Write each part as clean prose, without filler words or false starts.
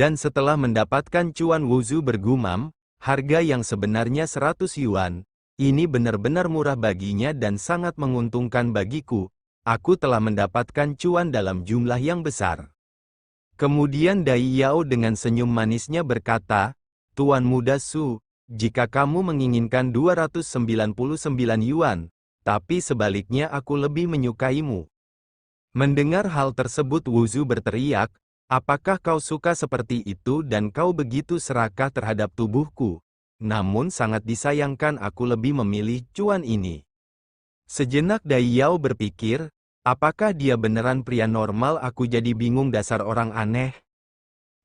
Dan setelah mendapatkan cuan, Wuzu bergumam, harga yang sebenarnya 100 yuan. Ini benar-benar murah baginya dan sangat menguntungkan bagiku. Aku telah mendapatkan cuan dalam jumlah yang besar. Kemudian Dai Yao dengan senyum manisnya berkata, Tuan Muda Su, jika kamu menginginkan 299 yuan, tapi sebaliknya aku lebih menyukaimu. Mendengar hal tersebut Wuzu berteriak, apakah kau suka seperti itu dan kau begitu serakah terhadap tubuhku? Namun sangat disayangkan aku lebih memilih cuan ini. Sejenak Dai Yao berpikir, apakah dia beneran pria normal? Aku jadi bingung, dasar orang aneh.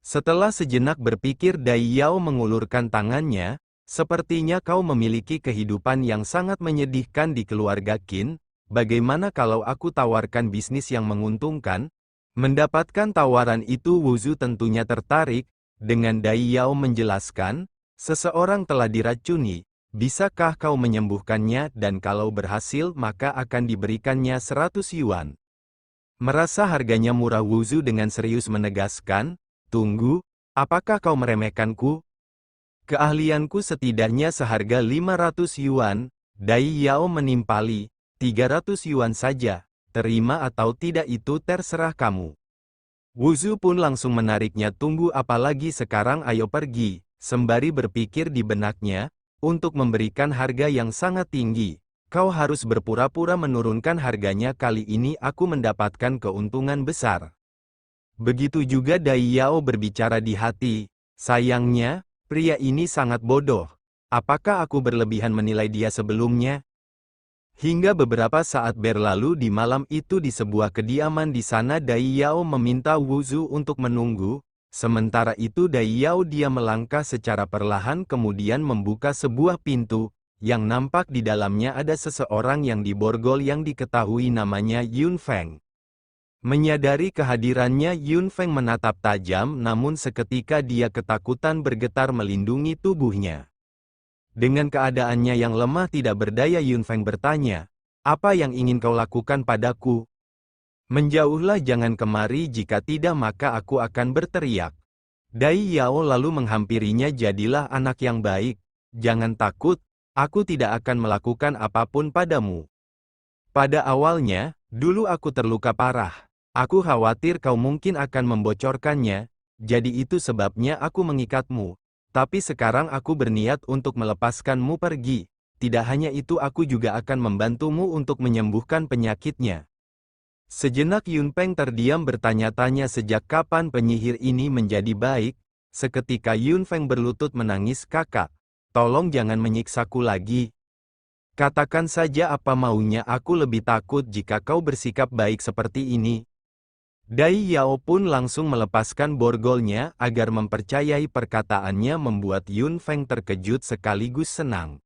Setelah sejenak berpikir Dai Yao mengulurkan tangannya, sepertinya kau memiliki kehidupan yang sangat menyedihkan di keluarga Qin. Bagaimana kalau aku tawarkan bisnis yang menguntungkan? Mendapatkan tawaran itu Wuzu tentunya tertarik. Dengan Dai Yao menjelaskan, seseorang telah diracuni, bisakah kau menyembuhkannya, dan kalau berhasil maka akan diberikannya 100 yuan. Merasa harganya murah, Wuzu dengan serius menegaskan, tunggu, apakah kau meremehkanku? Keahlianku setidaknya seharga 500 yuan, Dai Yao menimpali, 300 yuan saja, terima atau tidak itu terserah kamu. Wuzu pun langsung menariknya, tunggu apalagi sekarang, ayo pergi, sembari berpikir di benaknya, untuk memberikan harga yang sangat tinggi, kau harus berpura-pura menurunkan harganya, kali ini aku mendapatkan keuntungan besar. Begitu juga Dai Yao berbicara di hati, sayangnya, pria ini sangat bodoh, apakah aku berlebihan menilai dia sebelumnya? Hingga beberapa saat berlalu di malam itu di sebuah kediaman di sana Dai Yao meminta Wuzu untuk menunggu, sementara itu Dai Yao dia melangkah secara perlahan kemudian membuka sebuah pintu, yang nampak di dalamnya ada seseorang yang diborgol yang diketahui namanya Yun Feng. Menyadari kehadirannya Yun Feng menatap tajam namun seketika dia ketakutan bergetar melindungi tubuhnya. Dengan keadaannya yang lemah tidak berdaya Yun Feng bertanya, apa yang ingin kau lakukan padaku? Menjauhlah, jangan kemari, jika tidak maka aku akan berteriak. Dai Yao lalu menghampirinya, jadilah anak yang baik, jangan takut, aku tidak akan melakukan apapun padamu. Pada awalnya, dulu aku terluka parah. Aku khawatir kau mungkin akan membocorkannya, jadi itu sebabnya aku mengikatmu. Tapi sekarang aku berniat untuk melepaskanmu pergi. Tidak hanya itu, aku juga akan membantumu untuk menyembuhkan penyakitnya. Sejenak Yun Feng terdiam bertanya-tanya, sejak kapan penyihir ini menjadi baik? Seketika Yun Feng berlutut menangis, kakak, tolong jangan menyiksaku lagi. Katakan saja apa maunya, aku lebih takut jika kau bersikap baik seperti ini. Dai Yao pun langsung melepaskan borgolnya agar mempercayai perkataannya membuat Yun Feng terkejut sekaligus senang.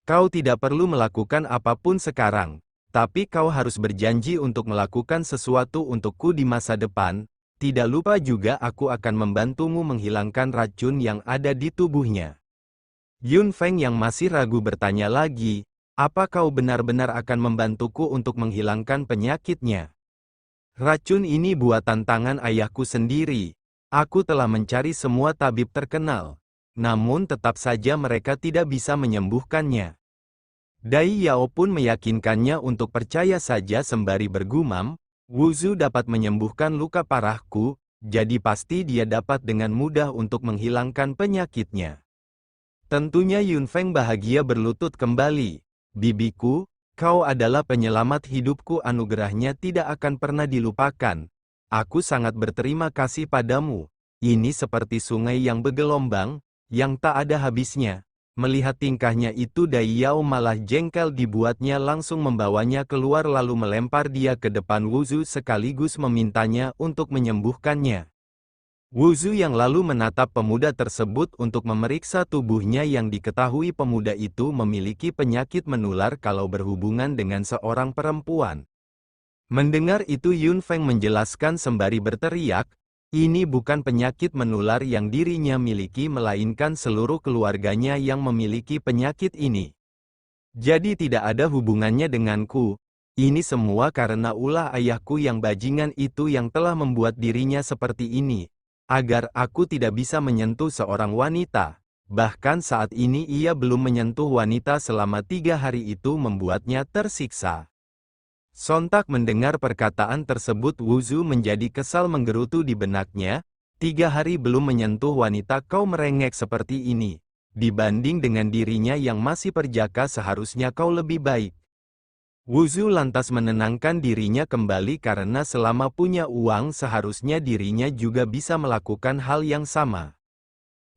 Kau tidak perlu melakukan apapun sekarang, tapi kau harus berjanji untuk melakukan sesuatu untukku di masa depan. Tidak lupa juga aku akan membantumu menghilangkan racun yang ada di tubuhnya. Yun Feng yang masih ragu bertanya lagi, apa kau benar-benar akan membantuku untuk menghilangkan penyakitnya? Racun ini buatan tangan ayahku sendiri. Aku telah mencari semua tabib terkenal. Namun tetap saja mereka tidak bisa menyembuhkannya. Dai Yao pun meyakinkannya untuk percaya saja sembari bergumam, Wuzu dapat menyembuhkan luka parahku, jadi pasti dia dapat dengan mudah untuk menghilangkan penyakitnya. Tentunya Yun Feng bahagia berlutut kembali. Bibiku, kau adalah penyelamat hidupku, anugerahnya tidak akan pernah dilupakan. Aku sangat berterima kasih padamu. Ini seperti sungai yang bergelombang, yang tak ada habisnya. Melihat tingkahnya itu Dai Yao malah jengkel, dibuatnya langsung membawanya keluar lalu melempar dia ke depan Wuzu sekaligus memintanya untuk menyembuhkannya. Wuzu yang lalu menatap pemuda tersebut untuk memeriksa tubuhnya yang diketahui pemuda itu memiliki penyakit menular kalau berhubungan dengan seorang perempuan. Mendengar itu Yun Feng menjelaskan sembari berteriak, ini bukan penyakit menular yang dirinya miliki melainkan seluruh keluarganya yang memiliki penyakit ini. Jadi tidak ada hubungannya denganku. Ini semua karena ulah ayahku yang bajingan itu yang telah membuat dirinya seperti ini. agar aku tidak bisa menyentuh seorang wanita. Bahkan saat ini ia belum menyentuh wanita selama 3 hari itu membuatnya tersiksa. Sontak mendengar perkataan tersebut Wuzu menjadi kesal menggerutu di benaknya, 3 hari belum menyentuh wanita kau merengek seperti ini. Dibanding dengan dirinya yang masih perjaka seharusnya kau lebih baik. Wuzu lantas menenangkan dirinya kembali karena selama punya uang seharusnya dirinya juga bisa melakukan hal yang sama.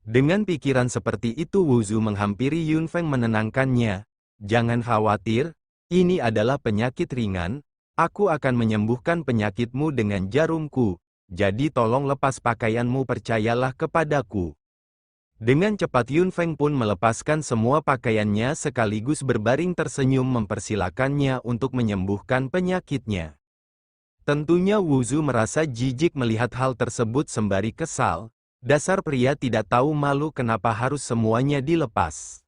Dengan pikiran seperti itu Wuzu menghampiri Yunfeng menenangkannya. Jangan khawatir, ini adalah penyakit ringan, aku akan menyembuhkan penyakitmu dengan jarumku, jadi tolong lepas pakaianmu percayalah kepadaku. Dengan cepat Yunfeng pun melepaskan semua pakaiannya sekaligus berbaring tersenyum mempersilakannya untuk menyembuhkan penyakitnya. Tentunya Wuzu merasa jijik melihat hal tersebut sembari kesal, dasar pria tidak tahu malu kenapa harus semuanya dilepas.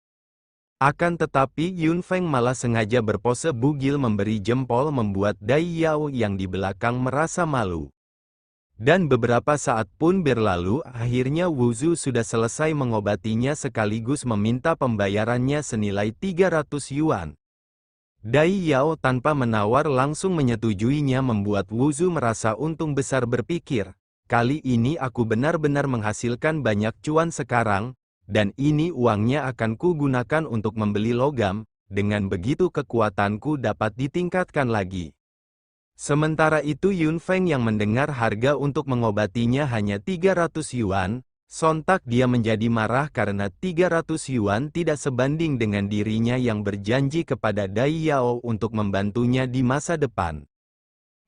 Akan tetapi Yunfeng malah sengaja berpose bugil memberi jempol membuat Dai Yao yang di belakang merasa malu. Dan beberapa saat pun berlalu, akhirnya Wuzu sudah selesai mengobatinya sekaligus meminta pembayarannya senilai 300 yuan. Dai Yao tanpa menawar langsung menyetujuinya membuat Wuzu merasa untung besar berpikir, kali ini aku benar-benar menghasilkan banyak cuan sekarang, dan ini uangnya akan kugunakan untuk membeli logam, dengan begitu kekuatanku dapat ditingkatkan lagi. Sementara itu Yunfeng yang mendengar harga untuk mengobatinya hanya 300 yuan, sontak dia menjadi marah karena 300 yuan tidak sebanding dengan dirinya yang berjanji kepada Dai Yao untuk membantunya di masa depan.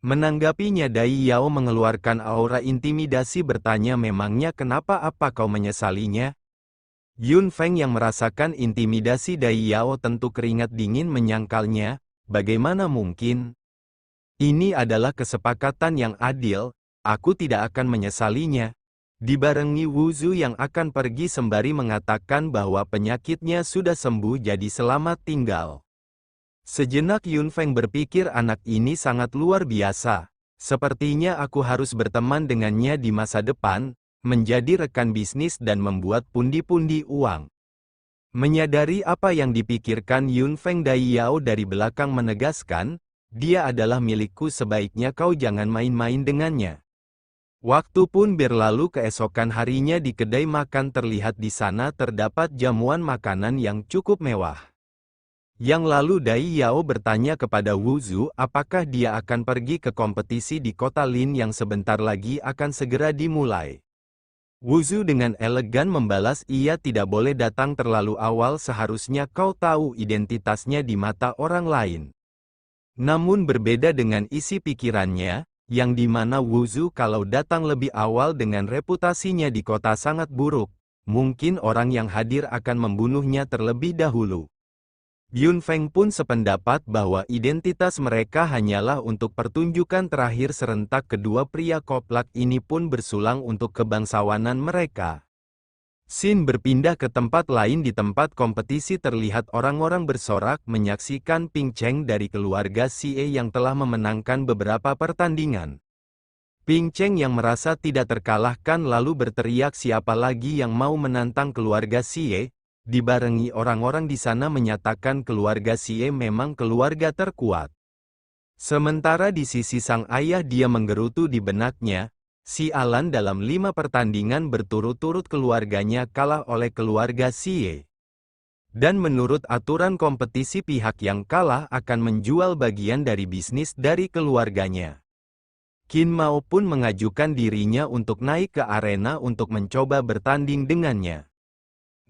Menanggapinya Dai Yao mengeluarkan aura intimidasi bertanya memangnya kenapa apa kau menyesalinya? Yunfeng yang merasakan intimidasi Dai Yao tentu keringat dingin menyangkalnya, bagaimana mungkin? Ini adalah kesepakatan yang adil, aku tidak akan menyesalinya. Dibarengi Wuzu yang akan pergi sembari mengatakan bahwa penyakitnya sudah sembuh jadi selamat tinggal. Sejenak Yunfeng berpikir anak ini sangat luar biasa. Sepertinya aku harus berteman dengannya di masa depan, menjadi rekan bisnis dan membuat pundi-pundi uang. Menyadari apa yang dipikirkan Yunfeng, Dai Yao dari belakang menegaskan, dia adalah milikku sebaiknya kau jangan main-main dengannya. Waktu pun berlalu keesokan harinya di kedai makan terlihat di sana terdapat jamuan makanan yang cukup mewah. Yang lalu Dai Yao bertanya kepada Wuzu apakah dia akan pergi ke kompetisi di kota Lin yang sebentar lagi akan segera dimulai. Wuzu dengan elegan membalas ia tidak boleh datang terlalu awal seharusnya kau tahu identitasnya di mata orang lain. Namun berbeda dengan isi pikirannya, yang dimana Wuzu kalau datang lebih awal dengan reputasinya di kota sangat buruk, mungkin orang yang hadir akan membunuhnya terlebih dahulu. Yunfeng pun sependapat bahwa identitas mereka hanyalah untuk pertunjukan terakhir serentak kedua pria koplak ini pun bersulang untuk kebangsawanan mereka. Sin berpindah ke tempat lain di tempat kompetisi terlihat orang-orang bersorak menyaksikan Ping Cheng dari keluarga Xie yang telah memenangkan beberapa pertandingan. Ping Cheng yang merasa tidak terkalahkan lalu berteriak siapa lagi yang mau menantang keluarga Xie, dibarengi orang-orang di sana menyatakan keluarga Xie memang keluarga terkuat. Sementara di sisi sang ayah dia menggerutu di benaknya, si Alan dalam 5 pertandingan berturut-turut keluarganya kalah oleh keluarga Xie. Dan menurut aturan kompetisi pihak yang kalah akan menjual bagian dari bisnis dari keluarganya. Qin Mao pun mengajukan dirinya untuk naik ke arena untuk mencoba bertanding dengannya.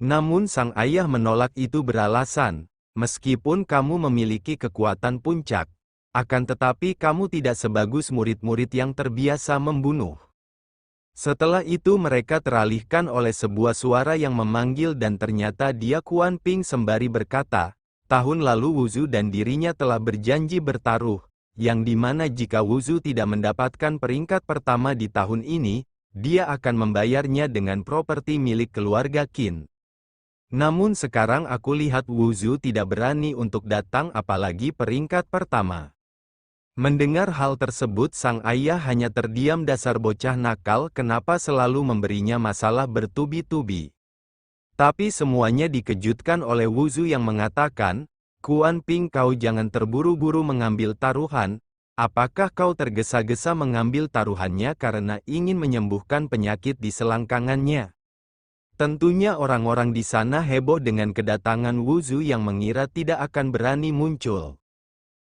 Namun sang ayah menolak itu beralasan, meskipun kamu memiliki kekuatan puncak, akan tetapi kamu tidak sebagus murid-murid yang terbiasa membunuh. Setelah itu mereka teralihkan oleh sebuah suara yang memanggil dan ternyata dia Kuan Ping sembari berkata, tahun lalu Wuzu dan dirinya telah berjanji bertaruh, yang dimana jika Wuzu tidak mendapatkan peringkat pertama di tahun ini, dia akan membayarnya dengan properti milik keluarga Qin. Namun sekarang aku lihat Wuzu tidak berani untuk datang apalagi peringkat pertama. Mendengar hal tersebut sang ayah hanya terdiam. Dasar bocah nakal, kenapa selalu memberinya masalah bertubi-tubi. Tapi semuanya dikejutkan oleh Wuzu yang mengatakan, Kuan Ping, kau jangan terburu-buru mengambil taruhan. Apakah kau tergesa-gesa mengambil taruhannya karena ingin menyembuhkan penyakit di selangkangannya? Tentunya orang-orang di sana heboh dengan kedatangan Wuzu yang mengira tidak akan berani muncul.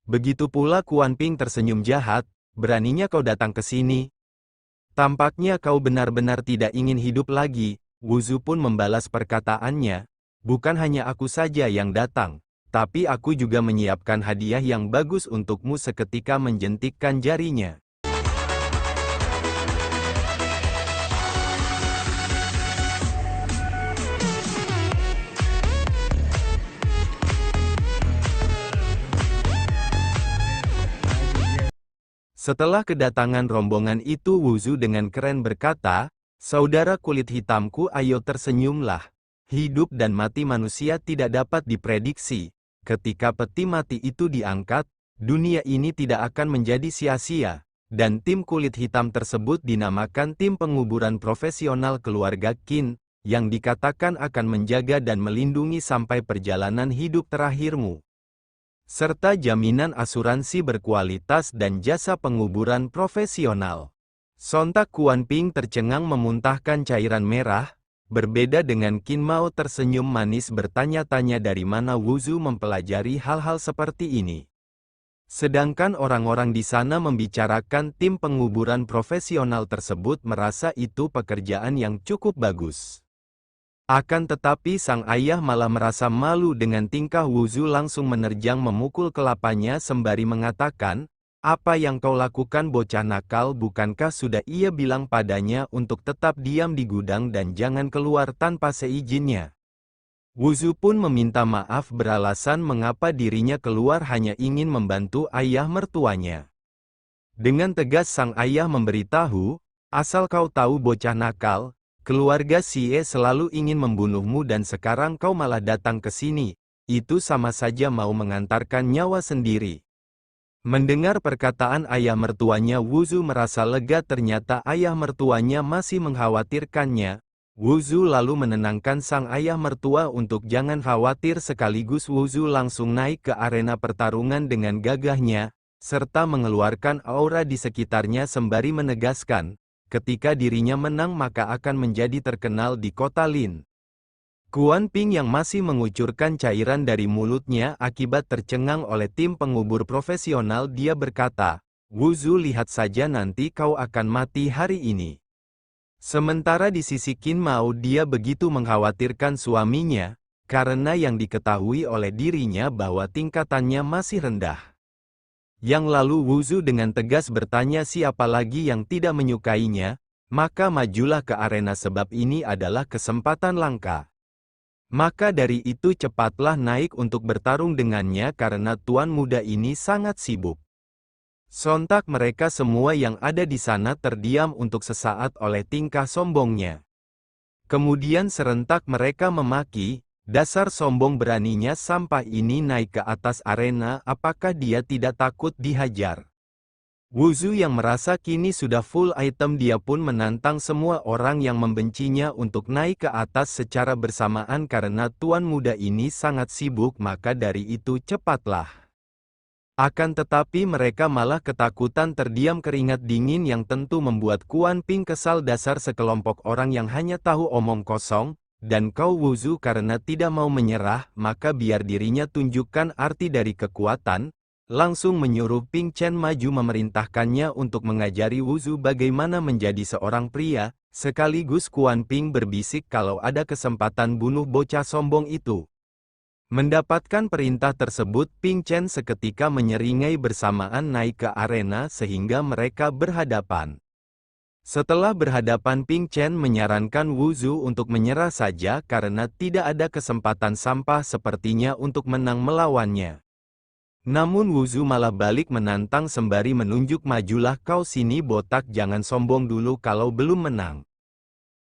Begitu pula Kuan Ping tersenyum jahat, beraninya kau datang ke sini. Tampaknya kau benar-benar tidak ingin hidup lagi. Wuzu pun membalas perkataannya, bukan hanya aku saja yang datang, tapi aku juga menyiapkan hadiah yang bagus untukmu. Seketika menjentikkan jarinya. Setelah kedatangan rombongan itu, Wuzu dengan keren berkata, saudara kulit hitamku, ayo tersenyumlah. Hidup dan mati manusia tidak dapat diprediksi. Ketika peti mati itu diangkat, dunia ini tidak akan menjadi sia-sia. Dan tim kulit hitam tersebut dinamakan tim penguburan profesional keluarga Qin, yang dikatakan akan menjaga dan melindungi sampai perjalanan hidup terakhirmu. Serta jaminan asuransi berkualitas dan jasa penguburan profesional. Sontak Kuan Ping tercengang memuntahkan cairan merah. Berbeda dengan Qin Mao tersenyum manis bertanya-tanya dari mana Wuzu mempelajari hal-hal seperti ini. Sedangkan orang-orang di sana membicarakan tim penguburan profesional tersebut merasa itu pekerjaan yang cukup bagus. Akan tetapi sang ayah malah merasa malu dengan tingkah Wuzu, langsung menerjang memukul kelapanya sembari mengatakan, apa yang kau lakukan bocah nakal? Bukankah sudah ia bilang padanya untuk tetap diam di gudang dan jangan keluar tanpa seizinnya? Wuzu pun meminta maaf beralasan mengapa dirinya keluar hanya ingin membantu ayah mertuanya. Dengan tegas sang ayah memberitahu, asal kau tahu bocah nakal, keluarga Xie selalu ingin membunuhmu dan sekarang kau malah datang ke sini. Itu sama saja mau mengantarkan nyawa sendiri. Mendengar perkataan ayah mertuanya, Wuzu merasa lega. Ternyata ayah mertuanya masih mengkhawatirkannya. Wuzu lalu menenangkan sang ayah mertua untuk jangan khawatir. Sekaligus Wuzu langsung naik ke arena pertarungan dengan gagahnya, serta mengeluarkan aura di sekitarnya sembari menegaskan, ketika dirinya menang maka akan menjadi terkenal di kota Lin. Kuan Ping yang masih mengucurkan cairan dari mulutnya akibat tercengang oleh tim pengubur profesional, dia berkata, Wuzu, lihat saja nanti kau akan mati hari ini. Sementara di sisi Qin Mao, dia begitu mengkhawatirkan suaminya, karena yang diketahui oleh dirinya bahwa tingkatannya masih rendah. Yang lalu Wuzu dengan tegas bertanya siapa lagi yang tidak menyukainya, maka majulah ke arena sebab ini adalah kesempatan langka. Maka dari itu cepatlah naik untuk bertarung dengannya karena tuan muda ini sangat sibuk. Sontak mereka semua yang ada di sana terdiam untuk sesaat oleh tingkah sombongnya. Kemudian serentak mereka memaki, dasar sombong, beraninya sampah ini naik ke atas arena, apakah dia tidak takut dihajar? Wuzu yang merasa kini sudah full item, dia pun menantang semua orang yang membencinya untuk naik ke atas secara bersamaan karena tuan muda ini sangat sibuk, maka dari itu cepatlah. Akan tetapi mereka malah ketakutan, terdiam keringat dingin yang tentu membuat Kuan Ping kesal. Dasar sekelompok orang yang hanya tahu omong kosong. Dan kau Wuzu karena tidak mau menyerah, maka biar dirinya tunjukkan arti dari kekuatan. Langsung menyuruh Ping Chen maju memerintahkannya untuk mengajari Wuzu bagaimana menjadi seorang pria. Sekaligus Kuan Ping berbisik kalau ada kesempatan bunuh bocah sombong itu. Mendapatkan perintah tersebut, Ping Chen seketika menyeringai bersamaan naik ke arena sehingga mereka berhadapan. Setelah berhadapan, Ping Chen menyarankan Wuzu untuk menyerah saja karena tidak ada kesempatan sampah sepertinya untuk menang melawannya. Namun Wuzu malah balik menantang sembari menunjuk, majulah kau sini botak, jangan sombong dulu kalau belum menang.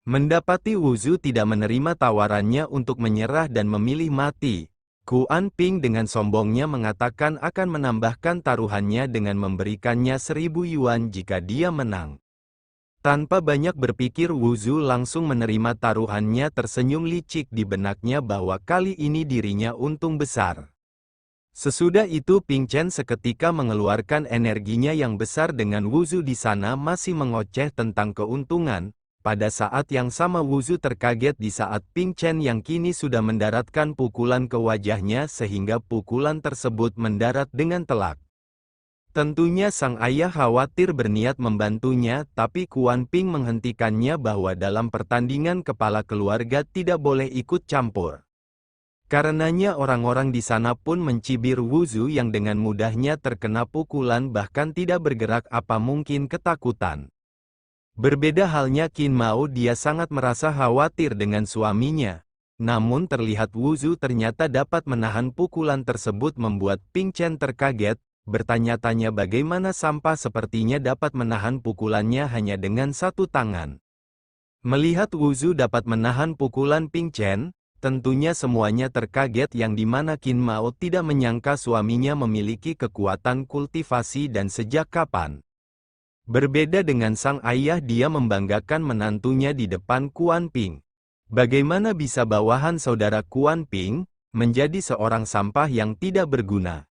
Mendapati Wuzu tidak menerima tawarannya untuk menyerah dan memilih mati, Kuan Ping dengan sombongnya mengatakan akan menambahkan taruhannya dengan memberikannya 1.000 yuan jika dia menang. Tanpa banyak berpikir Wu Zu langsung menerima taruhannya, tersenyum licik di benaknya bahwa kali ini dirinya untung besar. Sesudah itu Ping Chen seketika mengeluarkan energinya yang besar dengan Wu Zu di sana masih mengoceh tentang keuntungan. Pada saat yang sama Wu Zu terkaget di saat Ping Chen yang kini sudah mendaratkan pukulan ke wajahnya sehingga pukulan tersebut mendarat dengan telak. Tentunya sang ayah khawatir berniat membantunya, tapi Kuan Ping menghentikannya bahwa dalam pertandingan kepala keluarga tidak boleh ikut campur. Karenanya orang-orang di sana pun mencibir Wu Zu yang dengan mudahnya terkena pukulan bahkan tidak bergerak apa mungkin ketakutan. Berbeda halnya Qin Mao, dia sangat merasa khawatir dengan suaminya. Namun terlihat Wu Zu ternyata dapat menahan pukulan tersebut membuat Ping Chen terkaget. Bertanya-tanya bagaimana sampah sepertinya dapat menahan pukulannya hanya dengan satu tangan. Melihat Wu Zu dapat menahan pukulan Ping Chen, tentunya semuanya terkaget yang dimana Qin Mao tidak menyangka suaminya memiliki kekuatan kultivasi dan sejak kapan. Berbeda dengan sang ayah, dia membanggakan menantunya di depan Kuan Ping. Bagaimana bisa bawahan saudara Kuan Ping menjadi seorang sampah yang tidak berguna?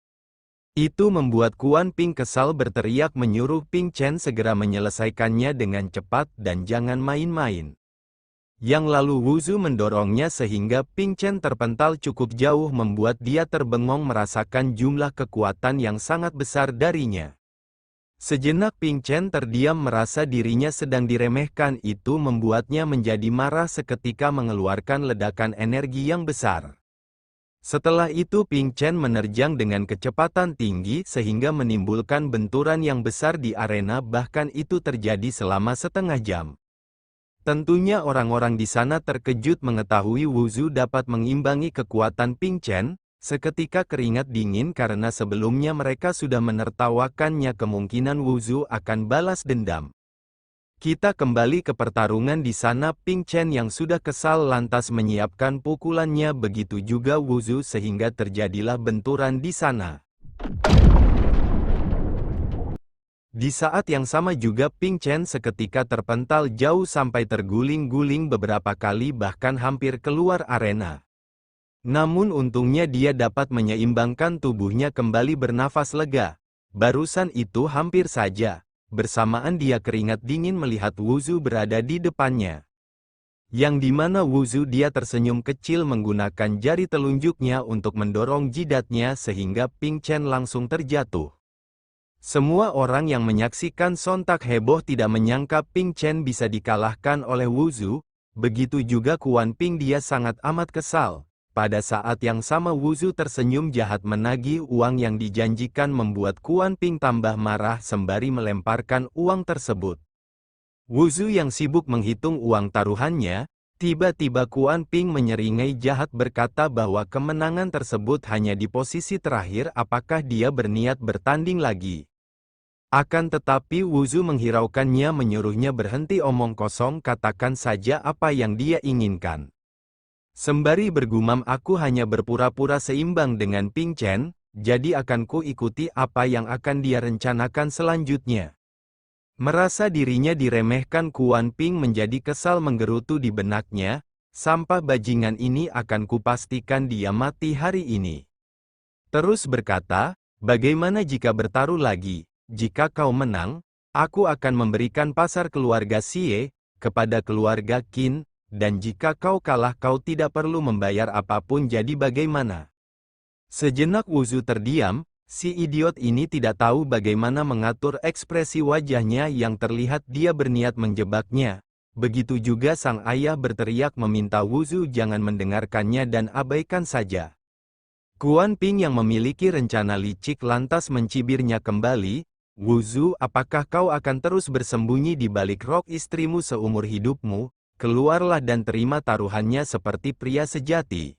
Itu membuat Kuan Ping kesal berteriak menyuruh Ping Chen segera menyelesaikannya dengan cepat dan jangan main-main. Yang lalu Wu Zu mendorongnya sehingga Ping Chen terpental cukup jauh membuat dia terbengong merasakan jumlah kekuatan yang sangat besar darinya. Sejenak Ping Chen terdiam merasa dirinya sedang diremehkan, itu membuatnya menjadi marah seketika mengeluarkan ledakan energi yang besar. Setelah itu Ping Chen menerjang dengan kecepatan tinggi sehingga menimbulkan benturan yang besar di arena, bahkan itu terjadi selama setengah jam. Tentunya orang-orang di sana terkejut mengetahui Wu Zu dapat mengimbangi kekuatan Ping Chen, seketika keringat dingin karena sebelumnya mereka sudah menertawakannya kemungkinan Wu Zu akan balas dendam. Kita kembali ke pertarungan di sana. Ping Chen yang sudah kesal lantas menyiapkan pukulannya, begitu juga Wu Zu sehingga terjadilah benturan di sana. Di saat yang sama juga Ping Chen seketika terpental jauh sampai terguling-guling beberapa kali bahkan hampir keluar arena. Namun untungnya dia dapat menyeimbangkan tubuhnya kembali bernafas lega. Barusan itu hampir saja. Bersamaan dia keringat dingin melihat Wu Zu berada di depannya. Yang dimana Wu Zu dia tersenyum kecil menggunakan jari telunjuknya untuk mendorong jidatnya sehingga Ping Chen langsung terjatuh. Semua orang yang menyaksikan sontak heboh tidak menyangka Ping Chen bisa dikalahkan oleh Wu Zu, begitu juga Kuan Ping, dia sangat amat kesal. Pada saat yang sama Wu Zu tersenyum jahat menagih uang yang dijanjikan membuat Kuan Ping tambah marah sembari melemparkan uang tersebut. Wu Zu yang sibuk menghitung uang taruhannya, tiba-tiba Kuan Ping menyeringai jahat berkata bahwa kemenangan tersebut hanya di posisi terakhir, apakah dia berniat bertanding lagi. Akan tetapi Wu Zu menghiraukannya, menyuruhnya berhenti omong kosong, katakan saja apa yang dia inginkan. Sembari bergumam, aku hanya berpura-pura seimbang dengan Ping Chen, jadi akan ku ikuti apa yang akan dia rencanakan selanjutnya. Merasa dirinya diremehkan, Kuan Ping menjadi kesal menggerutu di benaknya, sampah bajingan ini akan kupastikan dia mati hari ini. Terus berkata, bagaimana jika bertaruh lagi? Jika kau menang, aku akan memberikan pasar keluarga Xie kepada keluarga Qin. Dan jika kau kalah kau tidak perlu membayar apapun, jadi bagaimana? Sejenak Wu Zu terdiam, si idiot ini tidak tahu bagaimana mengatur ekspresi wajahnya yang terlihat dia berniat menjebaknya. Begitu juga sang ayah berteriak meminta Wu Zu jangan mendengarkannya dan abaikan saja. Kuan Ping yang memiliki rencana licik lantas mencibirnya kembali, Wu Zu, apakah kau akan terus bersembunyi di balik rok istrimu seumur hidupmu? Keluarlah dan terima taruhannya seperti pria sejati.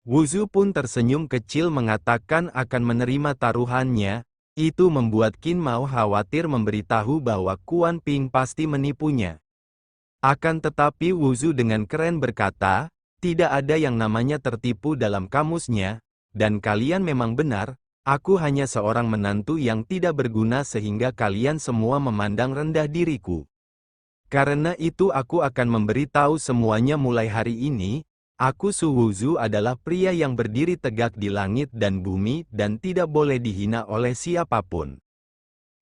Wu Zu pun tersenyum kecil mengatakan akan menerima taruhannya. Itu membuat Qin Mao khawatir memberitahu bahwa Kuan Ping pasti menipunya. Akan tetapi Wu Zu dengan keren berkata, tidak ada yang namanya tertipu dalam kamusnya, dan kalian memang benar, aku hanya seorang menantu yang tidak berguna sehingga kalian semua memandang rendah diriku. Karena itu aku akan memberitahu semuanya mulai hari ini, aku Su Wuzu adalah pria yang berdiri tegak di langit dan bumi dan tidak boleh dihina oleh siapapun.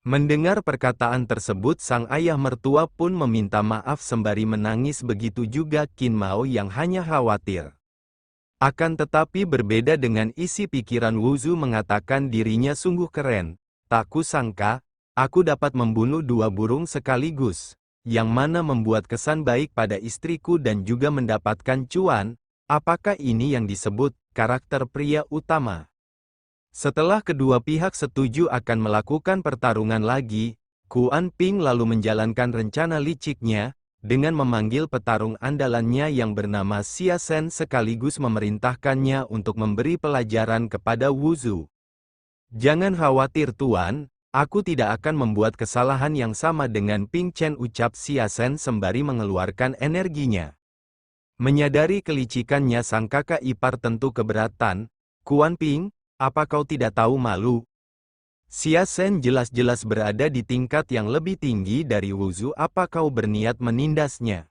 Mendengar perkataan tersebut sang ayah mertua pun meminta maaf sembari menangis, begitu juga Qin Mao yang hanya khawatir. Akan tetapi berbeda dengan isi pikiran Wuzu mengatakan dirinya sungguh keren, tak kusangka, aku dapat membunuh 2 burung sekaligus, yang mana membuat kesan baik pada istriku dan juga mendapatkan cuan. Apakah ini yang disebut karakter pria utama? Setelah kedua pihak setuju akan melakukan pertarungan lagi, Kuan Ping lalu menjalankan rencana liciknya, dengan memanggil petarung andalannya yang bernama Xia Shen sekaligus memerintahkannya untuk memberi pelajaran kepada Wuzu. Jangan khawatir Tuan, aku tidak akan membuat kesalahan yang sama dengan Ping Chen, ucap Xia Shen sembari mengeluarkan energinya. Menyadari kelicikannya sang kakak ipar tentu keberatan. Kuan Ping, apa kau tidak tahu malu? Xia Shen jelas-jelas berada di tingkat yang lebih tinggi dari Wuzu, apa kau berniat menindasnya?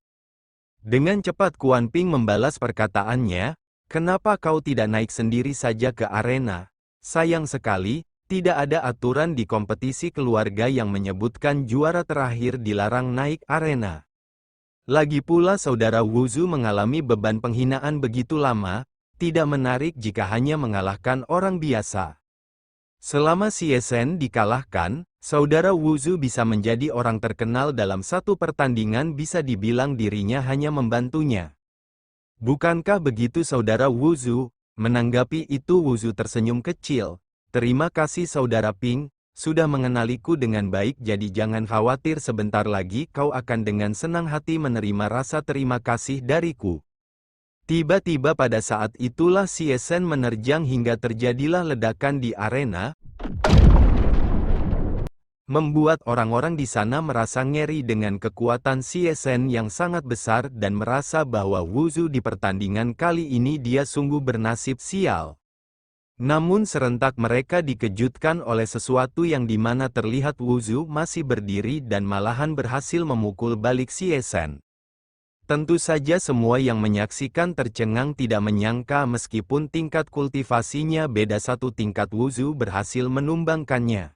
Dengan cepat Kuan Ping membalas perkataannya, kenapa kau tidak naik sendiri saja ke arena? Sayang sekali, tidak ada aturan di kompetisi keluarga yang menyebutkan juara terakhir dilarang naik arena. Lagi pula saudara Wuzu mengalami beban penghinaan begitu lama, tidak menarik jika hanya mengalahkan orang biasa. Selama Xie Shen dikalahkan, saudara Wuzu bisa menjadi orang terkenal dalam satu pertandingan, bisa dibilang dirinya hanya membantunya. Bukankah begitu saudara Wuzu? Menanggapi itu Wuzu tersenyum kecil. Terima kasih saudara Ping, sudah mengenaliku dengan baik, jadi jangan khawatir, sebentar lagi kau akan dengan senang hati menerima rasa terima kasih dariku. Tiba-tiba pada saat itulah Xie Shen menerjang hingga terjadilah ledakan di arena, membuat orang-orang di sana merasa ngeri dengan kekuatan Xie Shen yang sangat besar dan merasa bahwa Wuzu di pertandingan kali ini dia sungguh bernasib sial. Namun serentak mereka dikejutkan oleh sesuatu yang dimana terlihat Wuzu masih berdiri dan malahan berhasil memukul balik Xie Shen. Tentu saja semua yang menyaksikan tercengang, tidak menyangka meskipun tingkat kultivasinya beda satu tingkat Wuzu berhasil menumbangkannya.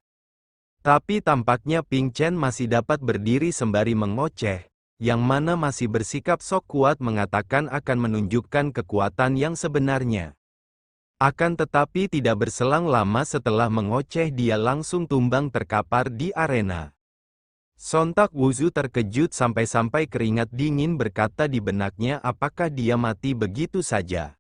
Tapi tampaknya Ping Chen masih dapat berdiri sembari mengoceh, yang mana masih bersikap sok kuat mengatakan akan menunjukkan kekuatan yang sebenarnya. Akan tetapi tidak berselang lama setelah mengoceh dia langsung tumbang terkapar di arena. Sontak Wuzu terkejut sampai-sampai keringat dingin berkata di benaknya, apakah dia mati begitu saja?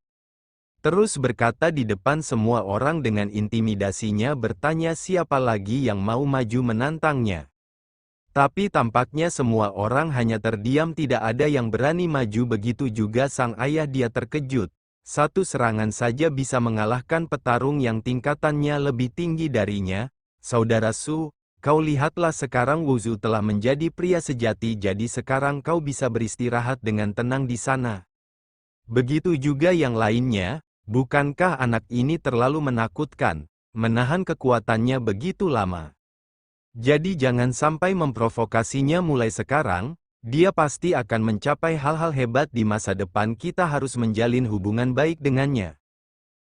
Terus berkata di depan semua orang dengan intimidasinya, bertanya siapa lagi yang mau maju menantangnya. Tapi tampaknya semua orang hanya terdiam, tidak ada yang berani maju, begitu juga sang ayah, dia terkejut. Satu serangan saja bisa mengalahkan petarung yang tingkatannya lebih tinggi darinya. Saudara Su, kau lihatlah sekarang Wuzu telah menjadi pria sejati, jadi sekarang kau bisa beristirahat dengan tenang di sana. Begitu juga yang lainnya, bukankah anak ini terlalu menakutkan, menahan kekuatannya begitu lama? Jadi jangan sampai memprovokasinya mulai sekarang. Dia pasti akan mencapai hal-hal hebat di masa depan, kita harus menjalin hubungan baik dengannya.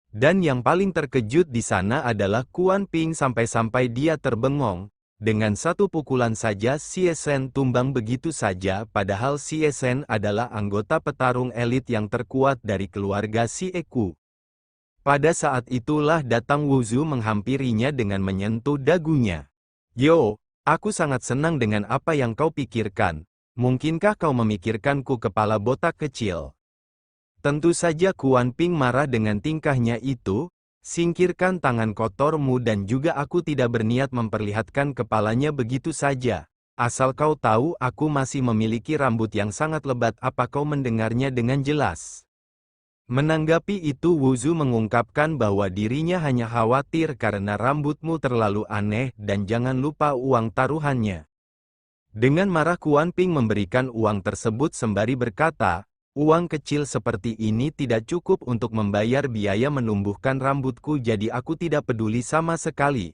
Dan yang paling terkejut di sana adalah Kuan Ping, sampai-sampai dia terbengong. Dengan satu pukulan saja Xie Shen tumbang begitu saja, padahal Xie Shen adalah anggota petarung elit yang terkuat dari keluarga Xie Ku. Pada saat itulah datang Wuzu menghampirinya dengan menyentuh dagunya. Yo, aku sangat senang dengan apa yang kau pikirkan. Mungkinkah kau memikirkanku, kepala botak kecil? Tentu saja Kuan Ping marah dengan tingkahnya itu. Singkirkan tangan kotormu, dan juga aku tidak berniat memperlihatkan kepalanya begitu saja. Asal kau tahu, aku masih memiliki rambut yang sangat lebat, apa kau mendengarnya dengan jelas? Menanggapi itu Wuzu mengungkapkan bahwa dirinya hanya khawatir karena rambutmu terlalu aneh, dan jangan lupa uang taruhannya. Dengan marah Kuan Ping memberikan uang tersebut sembari berkata, Uang kecil seperti ini tidak cukup untuk membayar biaya menumbuhkan rambutku, jadi aku tidak peduli sama sekali.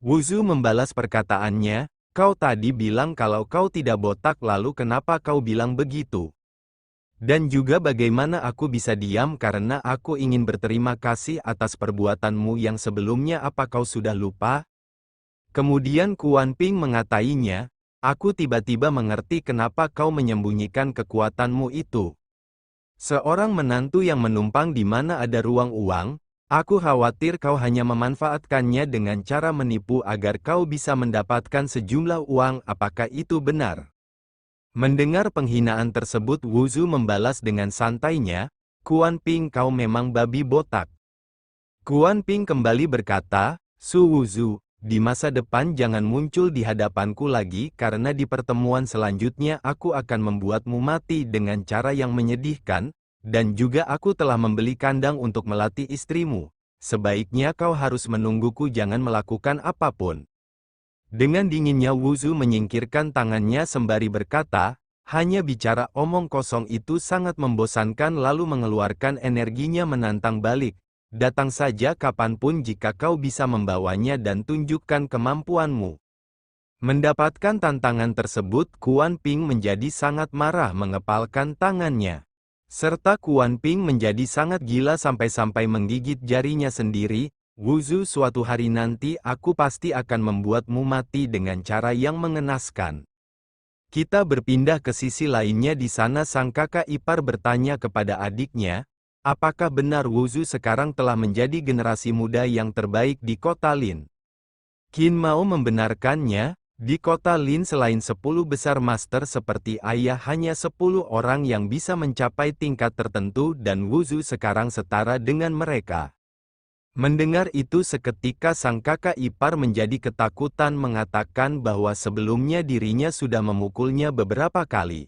Wuzu membalas perkataannya, kau tadi bilang kalau kau tidak botak, lalu kenapa kau bilang begitu? Dan juga bagaimana aku bisa diam karena aku ingin berterima kasih atas perbuatanmu yang sebelumnya, apa kau sudah lupa? Kemudian Kuan Ping mengatainya, aku tiba-tiba mengerti kenapa kau menyembunyikan kekuatanmu itu. Seorang menantu yang menumpang di mana ada ruang uang, aku khawatir kau hanya memanfaatkannya dengan cara menipu agar kau bisa mendapatkan sejumlah uang, apakah itu benar? Mendengar penghinaan tersebut, Wuzu membalas dengan santainya, Kuan Ping, kau memang babi botak. Kuan Ping kembali berkata, Su Wuzu, di masa depan jangan muncul di hadapanku lagi karena di pertemuan selanjutnya aku akan membuatmu mati dengan cara yang menyedihkan, dan juga aku telah membeli kandang untuk melatih istrimu. Sebaiknya kau harus menungguku, jangan melakukan apapun. Dengan dinginnya Wuzu menyingkirkan tangannya sembari berkata, hanya bicara omong kosong itu sangat membosankan, lalu mengeluarkan energinya menantang balik. Datang saja kapanpun jika kau bisa membawanya dan tunjukkan kemampuanmu. Mendapatkan tantangan tersebut, Kuan Ping menjadi sangat marah, mengepalkan tangannya. Serta Kuan Ping menjadi sangat gila sampai-sampai menggigit jarinya sendiri. Wuzu, suatu hari nanti aku pasti akan membuatmu mati dengan cara yang mengenaskan. Kita berpindah ke sisi lainnya. Di sana sang kakak ipar bertanya kepada adiknya, apakah benar Wuzu sekarang telah menjadi generasi muda yang terbaik di kota Lin? Qin Mao membenarkannya, di kota Lin selain 10 besar master seperti ayah, hanya 10 orang yang bisa mencapai tingkat tertentu dan Wuzu sekarang setara dengan mereka. Mendengar itu seketika sang kakak ipar menjadi ketakutan, mengatakan bahwa sebelumnya dirinya sudah memukulnya beberapa kali.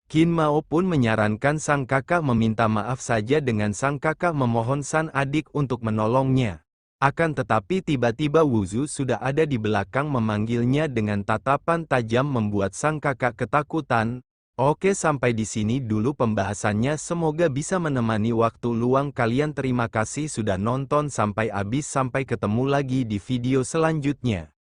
Qin Mao pun menyarankan sang kakak meminta maaf saja dengan sang kakak memohon sang adik untuk menolongnya. Akan tetapi tiba-tiba Wuzu sudah ada di belakang memanggilnya dengan tatapan tajam membuat sang kakak ketakutan. Oke, sampai di sini dulu pembahasannya, semoga bisa menemani waktu luang kalian. Terima kasih sudah nonton sampai habis, sampai ketemu lagi di video selanjutnya.